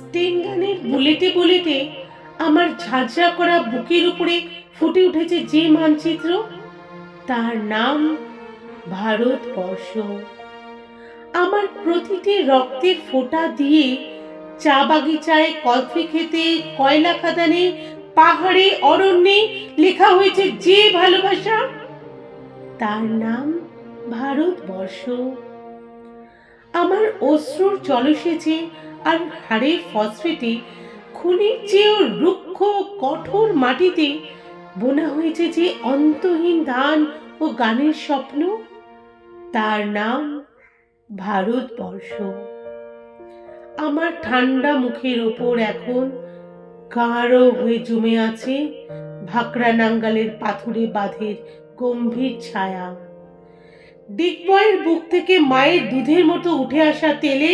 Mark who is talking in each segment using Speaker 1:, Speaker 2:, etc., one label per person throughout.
Speaker 1: স্টেন গানের বুলেটে বুলেটে আমার ঝাঁঝরা করা বুকের উপরে ফুটে উঠেছে যে মানচিত্র, তার নাম ভারতবর্ষ। আমার প্রতিটি রক্তের ফোঁটা দিয়ে চা বাগিচায়, কফি খেতে, কয়লা খাদানে, পাহাড়ে, অরণ্যে লেখা হয়েছে যে ভালোবাসা, তার নাম ভারতবর্ষ। আমার অশ্রুর জলসেচে আর হাড়ের ফসফেটে, খুনির চেয়েও রুক্ষ কঠোর মাটিতে বোনা হয়েছে যে অন্তহীন ধান ও গানের স্বপ্ন, তার নাম ভারতবর্ষ। আমার ঠান্ডা মুখের ওপর এখন গাঢ় হয়ে জমে আছে ভাকরা নাঙ্গালের পাথুরে বাঁধের গম্ভীর ছায়া। ডিগবয়ের বুক থেকে মায়ের দুধের মতো উঠে আসা তেলে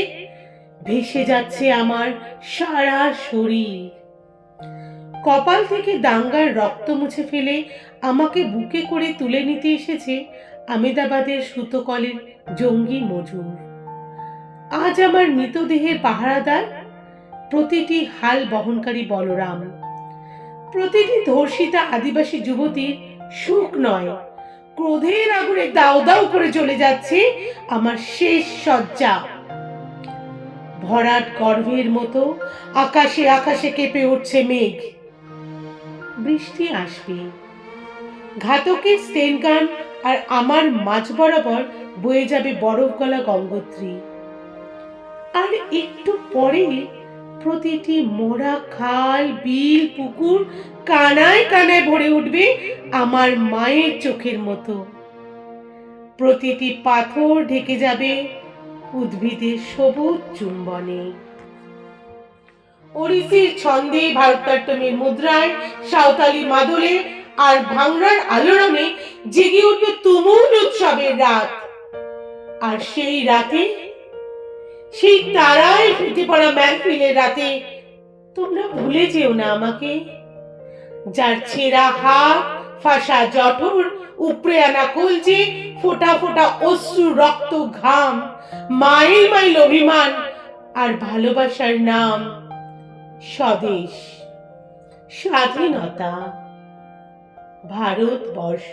Speaker 1: ভেসে যাচ্ছে আমার সারা শরীর। কপাল থেকে দাঙ্গার রক্ত মুছে ফেলে আমাকে বুকে করে তুলে নিতে এসেছে আমেদাবাদের সুতোকলের জঙ্গি মজুর। আজ আমার মৃতদেহের পাহারাদার প্রতিটি হাল বহনকারী বলরাম, প্রতিটি ধর্ষিতা আদিবাসী যুবতীর সুখ নয়, ক্রোধের আগুনে দাউ দাউ করে চলে যাচ্ছে আমার শেষ শয্যা। ভরাট গর্ভের মতো আকাশে আকাশে কেঁপে উঠছে মেঘ। বৃষ্টি আসবে। ঘাতকের স্টেন গান আর আমার মাঝ বরাবর বয়ে যাবে বরফ গলা গঙ্গোত্রী। আর একটু পরে প্রতিটি মোড়া খাল, বিল, পুকুর কানায় কানায় ভরে উঠবে আমার মায়ের চোখের মতো। প্রতিটি পাথর ঢেকে যাবে উদ্ভিদের সবুজ চুম্বনে। ওড়িশির ছন্দে, ভারতনাট্যমের মুদ্রায়, সাঁওতালি মাদলে আর ভাংড়ার আলোড়নে জেগে উঠবে তুমুল উৎসবের রাত। আর সেই রাতে, সেই তারায় ফেটে পড়া মেহফিলের রাতে তোমরা ভুলে যেও না আমাকে, যার ছেঁড়া হাত, ফাঁসা জঠর, উপড়ে আনা কলজে, ফোঁটা ফোঁটা অশ্রু, রক্ত, ঘাম, মাইল মাইল অভিমান আর ভালোবাসার নাম স্বদেশ, স্বাধীনতা, ভারতবর্ষ।